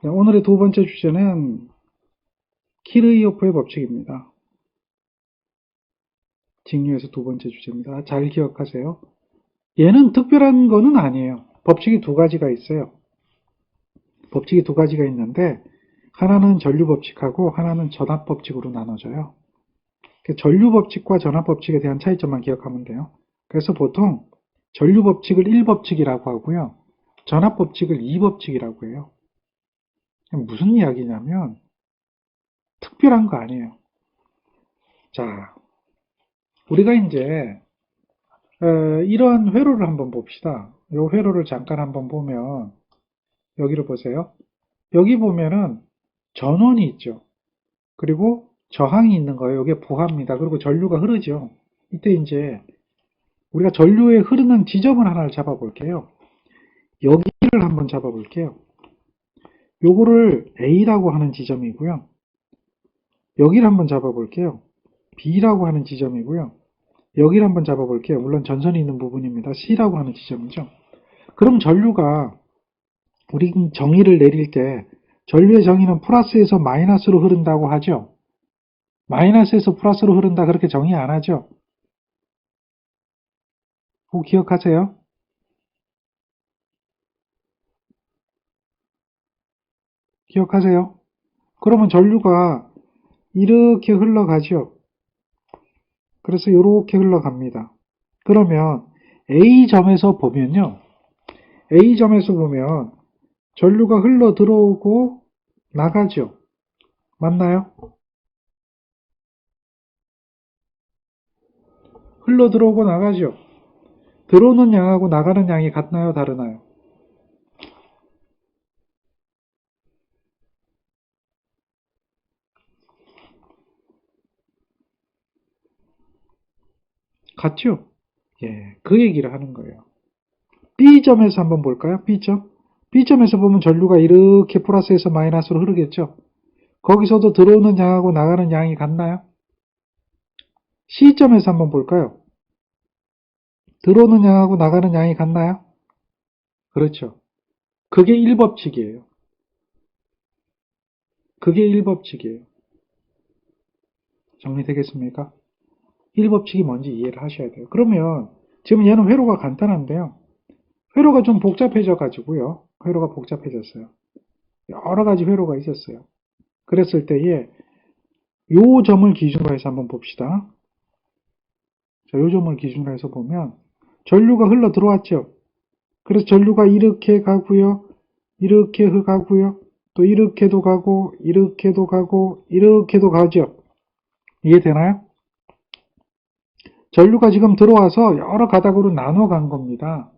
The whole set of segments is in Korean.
자, 오늘의 두 번째 주제는 키르이호프의 법칙입니다. 직류에서 두 번째 주제입니다. 잘 기억하세요. 얘는 특별한 거는 아니에요. 법칙이 두 가지가 있어요. 법칙이 두 가지가 있는데 하나는 전류법칙하고 하나는 전압법칙으로 나눠져요. 전류법칙과 전압법칙에 대한 차이점만 기억하면 돼요. 그래서 보통 전류법칙을 1법칙이라고 하고요. 전압법칙을 2법칙이라고 해요. 무슨 이야기냐면 특별한 거 아니에요. 자, 우리가 이제 이런 회로를 한번 봅시다. 이 회로를 잠깐 한번 보면 여기를 보세요. 여기 보면은 전원이 있죠. 그리고 저항이 있는 거예요. 이게 부하입니다. 그리고 전류가 흐르죠. 이때 이제 우리가 전류에 흐르는 지점을 하나를 잡아 볼게요. 여기를 한번 잡아 볼게요. 요거를 A라고 하는 지점이고요. 여기를 한번 잡아 볼게요. B라고 하는 지점이고요. 여기를 한번 잡아 볼게요. 물론 전선이 있는 부분입니다. C라고 하는 지점이죠. 그럼 전류가 우리 정의를 내릴 때 전류의 정의는 플러스에서 마이너스로 흐른다고 하죠. 마이너스에서 플러스로 흐른다 그렇게 정의 안 하죠. 꼭 기억하세요. 기억하세요. 그러면 전류가 이렇게 흘러가죠. 그래서 이렇게 흘러갑니다. 그러면 A점에서 보면요. A점에서 보면 전류가 흘러 들어오고 나가죠. 맞나요? 흘러 들어오고 나가죠. 들어오는 양하고 나가는 양이 같나요? 다르나요? 같죠? 예, 그 얘기를 하는 거예요. B점에서 한번 볼까요? B점. B점에서 보면 전류가 이렇게 플러스에서 마이너스로 흐르겠죠? 거기서도 들어오는 양하고 나가는 양이 같나요? C점에서 한번 볼까요? 들어오는 양하고 나가는 양이 같나요? 그렇죠. 그게 1법칙이에요. 그게 1법칙이에요. 정리되겠습니까? 1법칙이 뭔지 이해를 하셔야 돼요. 그러면 지금 얘는 회로가 간단한데요. 회로가 좀 복잡해져 가지고요. 회로가 복잡해졌어요. 여러 가지 회로가 있었어요. 그랬을 때에 요 점을 기준으로 해서 한번 봅시다. 자, 요 점을 기준으로 해서 보면 전류가 흘러 들어왔죠. 그래서 전류가 이렇게 가고요. 이렇게 가고요. 또 이렇게도 가고 이렇게도 가고 이렇게도 가죠. 이해되나요? 전류가 지금 들어와서 여러 가닥으로 나눠 간 겁니다.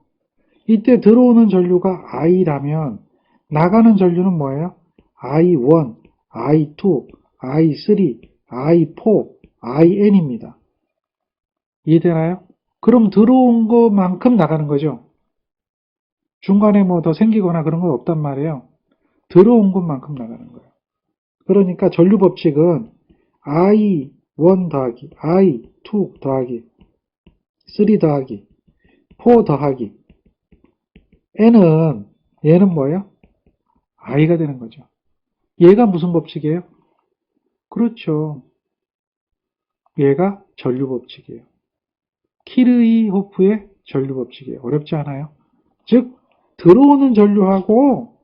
이때 들어오는 전류가 I라면 나가는 전류는 뭐예요? I1, I2, I3, I4, IN입니다. 이해되나요? 그럼 들어온 것만큼 나가는 거죠. 중간에 뭐 더 생기거나 그런 건 없단 말이에요. 들어온 것만큼 나가는 거예요. 그러니까 전류 법칙은 I1 더하기, I2 더하기, 3 더하기, 4 더하기, N은 얘는 뭐예요? I가 되는 거죠. 얘가 무슨 법칙이에요? 그렇죠. 얘가 전류 법칙이에요. 키르이호프의 전류 법칙이에요. 어렵지 않아요? 즉 들어오는 전류하고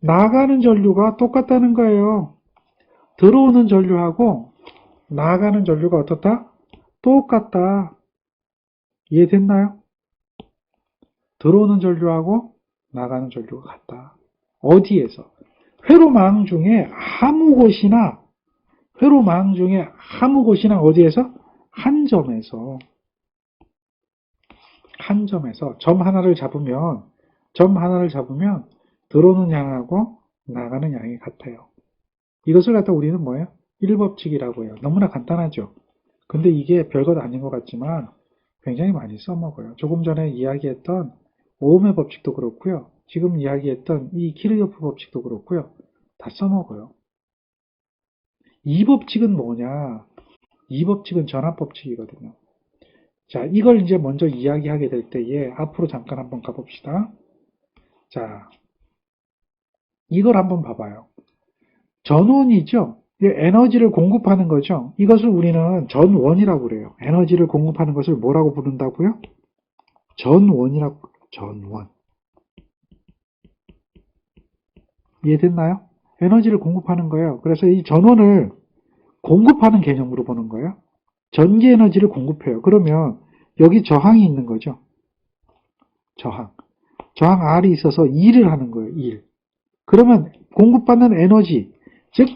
나가는 전류가 똑같다는 거예요. 들어오는 전류하고 나가는 전류가 어떻다? 똑같다. 이해됐나요? 들어오는 전류하고 나가는 전류가 같다. 어디에서? 회로망 중에 아무 곳이나 회로망 중에 아무 곳이나 어디에서? 한 점에서 점 하나를 잡으면 들어오는 양하고 나가는 양이 같아요. 이것을 갖다 우리는 뭐예요? 1법칙이라고 해요. 너무나 간단하죠. 근데 이게 별것 아닌 것 같지만 굉장히 많이 써먹어요. 조금 전에 이야기했던 오음의 법칙도 그렇고요. 지금 이야기했던 이 키르요프 법칙도 그렇고요. 다 써먹어요. 이 법칙은 뭐냐? 이 법칙은 전압법칙이거든요. 자, 이걸 이제 먼저 이야기하게 될 때에 앞으로 잠깐 한번 가봅시다. 자, 이걸 한번 봐봐요. 전원이죠. 에너지를 공급하는 거죠. 이것을 우리는 전원이라고 그래요. 에너지를 공급하는 것을 뭐라고 부른다고요? 전원이라고. 전원. 이해됐나요? 에너지를 공급하는 거예요. 그래서 이 전원을 공급하는 개념으로 보는 거예요. 전기 에너지를 공급해요. 그러면 여기 저항이 있는 거죠. 저항. 저항 R이 있어서 일을 하는 거예요. 일. 그러면 공급받는 에너지, 즉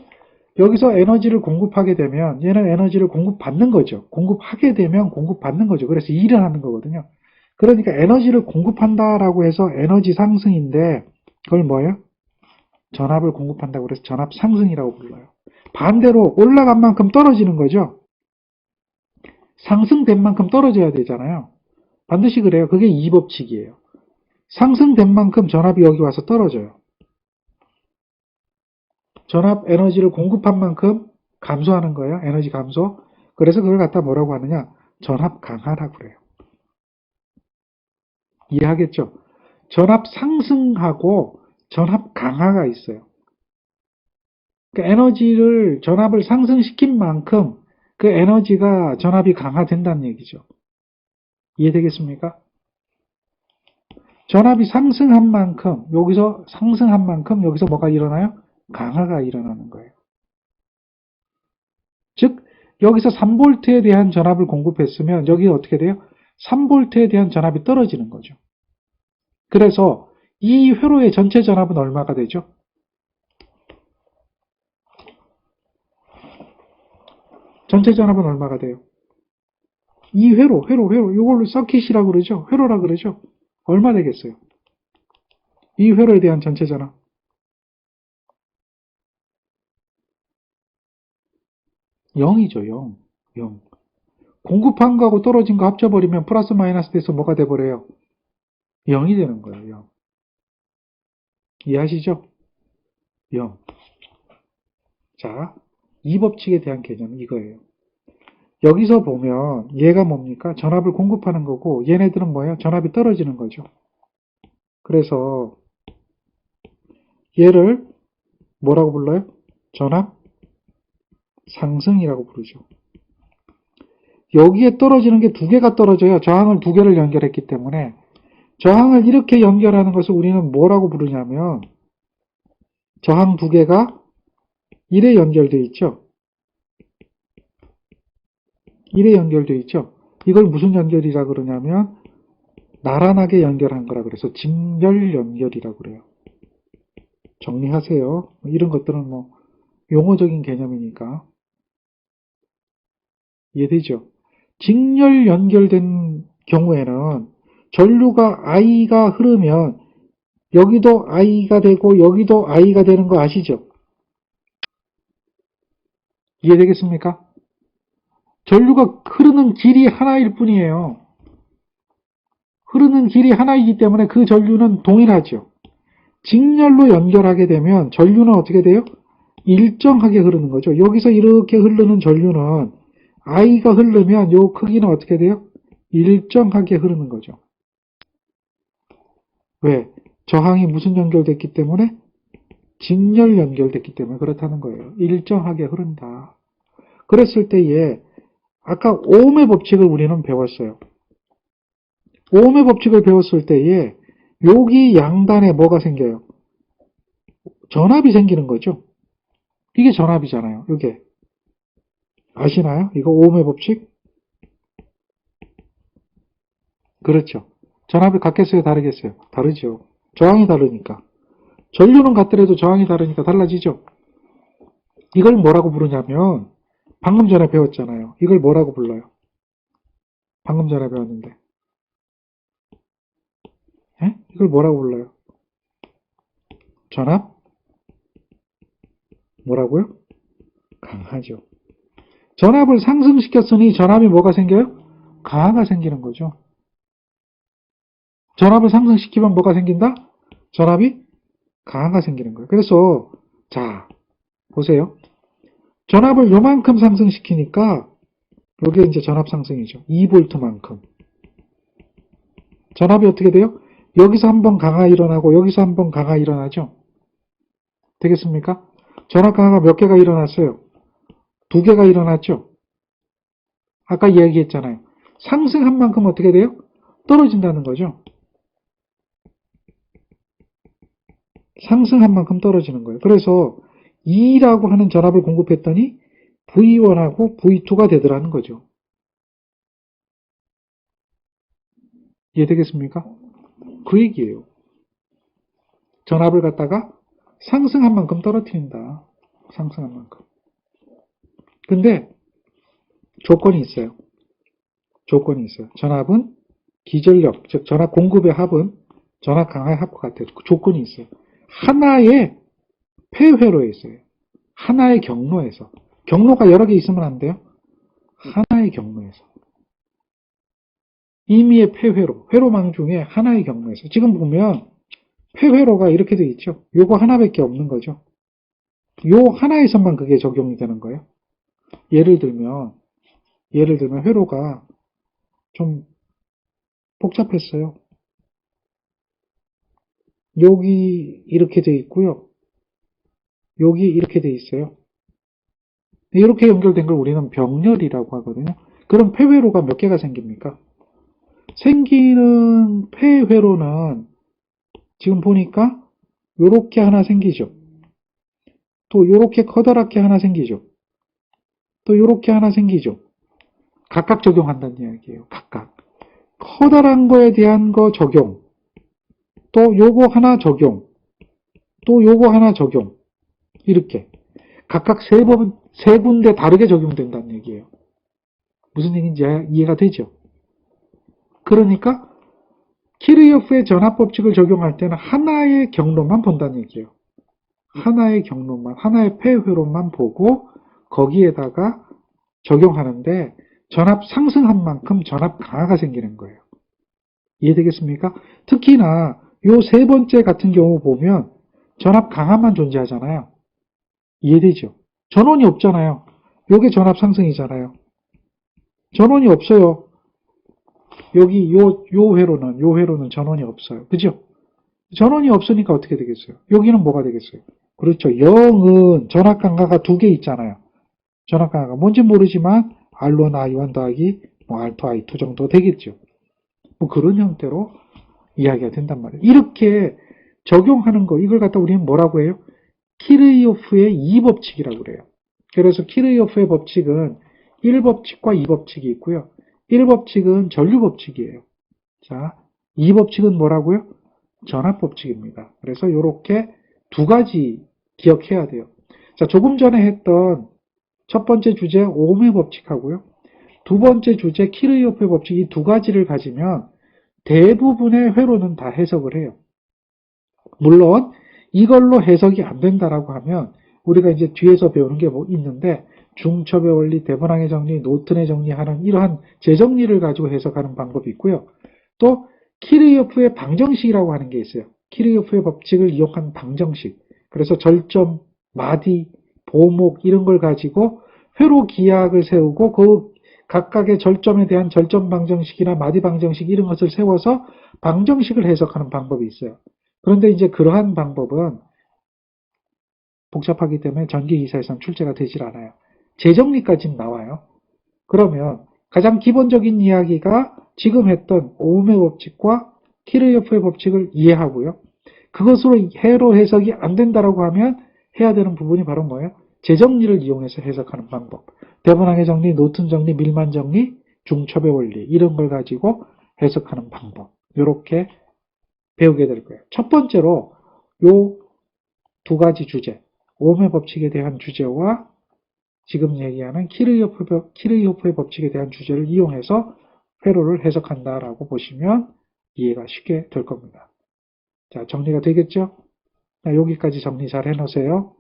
여기서 에너지를 공급하게 되면 얘는 에너지를 공급받는 거죠. 공급하게 되면 공급받는 거죠. 그래서 일을 하는 거거든요. 그러니까 에너지를 공급한다라고 해서 에너지 상승인데 그걸 뭐예요? 전압을 공급한다고 그래서 전압 상승이라고 불러요. 반대로 올라간 만큼 떨어지는 거죠. 상승된 만큼 떨어져야 되잖아요. 반드시 그래요. 그게 이 법칙이에요. 상승된 만큼 전압이 여기 와서 떨어져요. 전압 에너지를 공급한 만큼 감소하는 거예요. 에너지 감소. 그래서 그걸 갖다 뭐라고 하느냐? 전압 강하라고 그래요. 이해하겠죠? 전압 상승하고 전압 강화가 있어요. 그러니까 에너지를 전압을 상승시킨 만큼 그 에너지가 전압이 강화된다는 얘기죠. 이해되겠습니까? 전압이 상승한 만큼 여기서 상승한 만큼 여기서 뭐가 일어나요? 강화가 일어나는 거예요. 즉 여기서 3V에 대한 전압을 공급했으면 여기 어떻게 돼요? 3V에 대한 전압이 떨어지는 거죠. 그래서 이 회로의 전체 전압은 얼마가 되죠? 전체 전압은 얼마가 돼요? 이 회로, 이걸로 서킷이라고 그러죠? 회로라 그러죠? 얼마 되겠어요? 이 회로에 대한 전체 전압. 0이죠, 0. 0. 공급한 거하고 떨어진 거 합쳐버리면 플러스 마이너스 돼서 뭐가 돼버려요? 0이 되는 거예요, 0. 이해하시죠? 0. 자, 이 법칙에 대한 개념은 이거예요. 여기서 보면 얘가 뭡니까? 전압을 공급하는 거고 얘네들은 뭐예요? 전압이 떨어지는 거죠. 그래서 얘를 뭐라고 불러요? 전압 상승이라고 부르죠. 여기에 떨어지는 게 두 개가 떨어져요. 저항을 두 개를 연결했기 때문에 저항을 이렇게 연결하는 것을 우리는 뭐라고 부르냐면 저항 두 개가 1에 연결되어 있죠. 1에 연결되어 있죠. 이걸 무슨 연결이라 그러냐면 나란하게 연결한 거라 그래서 직렬 연결이라고 그래요. 정리하세요. 이런 것들은 뭐 용어적인 개념이니까 이해되죠? 직렬 연결된 경우에는 전류가 I가 흐르면 여기도 I가 되고 여기도 I가 되는 거 아시죠? 이해되겠습니까? 전류가 흐르는 길이 하나일 뿐이에요. 흐르는 길이 하나이기 때문에 그 전류는 동일하죠. 직렬로 연결하게 되면 전류는 어떻게 돼요? 일정하게 흐르는 거죠. 여기서 이렇게 흐르는 전류는 I가 흐르면 이 크기는 어떻게 돼요? 일정하게 흐르는 거죠. 왜? 저항이 무슨 연결됐기 때문에? 직렬 연결됐기 때문에 그렇다는 거예요. 일정하게 흐른다. 그랬을 때에 아까 오음의 법칙을 우리는 배웠어요. 오음의 법칙을 배웠을 때에 여기 양단에 뭐가 생겨요? 전압이 생기는 거죠. 이게 전압이잖아요. 이게 아시나요? 이거 오음의 법칙? 그렇죠. 전압이 같겠어요? 다르겠어요? 다르죠. 저항이 다르니까. 전류는 같더라도 저항이 다르니까 달라지죠. 이걸 뭐라고 부르냐면 방금 전에 배웠잖아요. 이걸 뭐라고 불러요? 방금 전에 배웠는데. 에? 이걸 뭐라고 불러요? 전압? 뭐라고요? 강하죠. 전압을 상승시켰으니 전압이 뭐가 생겨요? 강화가 생기는 거죠. 전압을 상승시키면 뭐가 생긴다? 전압이 강화가 생기는 거예요. 그래서 자 보세요. 전압을 요만큼 상승시키니까 여기 이제 전압 상승이죠. 2V만큼. 전압이 어떻게 돼요? 여기서 한번 강화 일어나고 여기서 한번 강화 일어나죠. 되겠습니까? 전압 강화가 몇 개가 일어났어요? 2개가 일어났죠? 아까 이야기했잖아요. 상승한 만큼 어떻게 돼요? 떨어진다는 거죠. 상승한 만큼 떨어지는 거예요. 그래서 E라고 하는 전압을 공급했더니 V1하고 V2가 되더라는 거죠. 이해되겠습니까? 그 얘기예요. 전압을 갖다가 상승한 만큼 떨어뜨린다. 상승한 만큼. 근데 조건이 있어요. 조건이 있어요. 전압은 기전력, 즉 전압 공급의 합은 전압 강화의 합과 같아요. 그 조건이 있어요. 하나의 폐회로에 있어요. 하나의 경로에서. 경로가 여러 개 있으면 안 돼요. 하나의 경로에서. 임의의 폐회로, 회로망 중에 하나의 경로에서. 지금 보면 폐회로가 이렇게 되어 있죠. 요거 하나밖에 없는 거죠. 요 하나에서만 그게 적용이 되는 거예요. 예를 들면 회로가 좀 복잡했어요. 여기 이렇게 되어 있고요. 여기 이렇게 되어 있어요. 이렇게 연결된 걸 우리는 병렬이라고 하거든요. 그럼 폐회로가 몇 개가 생깁니까? 생기는 폐회로는 지금 보니까 요렇게 하나 생기죠. 또 요렇게 커다랗게 하나 생기죠. 또 요렇게 하나 생기죠. 각각 적용한다는 이야기예요. 각각. 커다란 거에 대한 거 적용. 또 요거 하나 적용. 또 요거 하나 적용. 이렇게. 각각 세 군데 다르게 적용된다는 얘기예요. 무슨 얘기인지 이해가 되죠? 그러니까 키르요프의 전압 법칙을 적용할 때는 하나의 경로만 본다는 얘기예요. 하나의 경로만, 하나의 폐회로만 보고 거기에다가 적용하는데 전압 상승한 만큼 전압 강화가 생기는 거예요. 이해되겠습니까? 특히나 요 세 번째 같은 경우 보면 전압 강화만 존재하잖아요. 이해되죠? 전원이 없잖아요. 요게 전압 상승이잖아요. 전원이 없어요. 여기 요 회로는 전원이 없어요. 그죠? 전원이 없으니까 어떻게 되겠어요? 여기는 뭐가 되겠어요? 그렇죠. 0은 전압 강화가 2개 있잖아요. 전압 강화가 뭔지 모르지만 R1, I1 더하기 R2, I2 정도 되겠죠. 뭐 그런 형태로 이야기가 된단 말이에요. 이렇게 적용하는 거, 이걸 갖다 우리는 뭐라고 해요? 키르이호프의 2법칙이라고 그래요. 그래서 키르이호프의 법칙은 1법칙과 2법칙이 있고요. 1법칙은 전류법칙이에요. 자, 2법칙은 뭐라고요? 전압법칙입니다. 그래서 이렇게 두 가지 기억해야 돼요. 자, 조금 전에 했던 첫 번째 주제 오음의 법칙하고요. 두 번째 주제 키르이호프의 법칙 이 두 가지를 가지면 대부분의 회로는 다 해석을 해요. 물론 이걸로 해석이 안 된다라고 하면 우리가 이제 뒤에서 배우는 게 뭐 있는데 중첩의 원리, 데버낭의 정리, 노튼의 정리하는 이러한 재정리를 가지고 해석하는 방법이 있고요. 또 키르요프의 방정식이라고 하는 게 있어요. 키르요프의 법칙을 이용한 방정식. 그래서 절점, 마디, 보목 이런 걸 가지고 회로 기하학을 세우고 그 각각의 절점에 대한 절점 방정식이나 마디 방정식 이런 것을 세워서 방정식을 해석하는 방법이 있어요. 그런데 이제 그러한 방법은 복잡하기 때문에 전기기사에서는 출제가 되질 않아요. 재정리까지는 나와요. 그러면 가장 기본적인 이야기가 지금 했던 오음의 법칙과 키르요프의 법칙을 이해하고요. 그것으로 회로 해석이 안 된다라고 하면 해야 되는 부분이 바로 뭐예요? 재정리를 이용해서 해석하는 방법. 데버낭의 정리, 노튼 정리, 밀만 정리, 중첩의 원리 이런 걸 가지고 해석하는 방법. 이렇게 배우게 될 거예요. 첫 번째로 요 두 가지 주제, 오음의 법칙에 대한 주제와 지금 얘기하는 키르이호프의 법칙에 대한 주제를 이용해서 회로를 해석한다라고 보시면 이해가 쉽게 될 겁니다. 자, 정리가 되겠죠? 자, 여기까지 정리 잘 해놓으세요.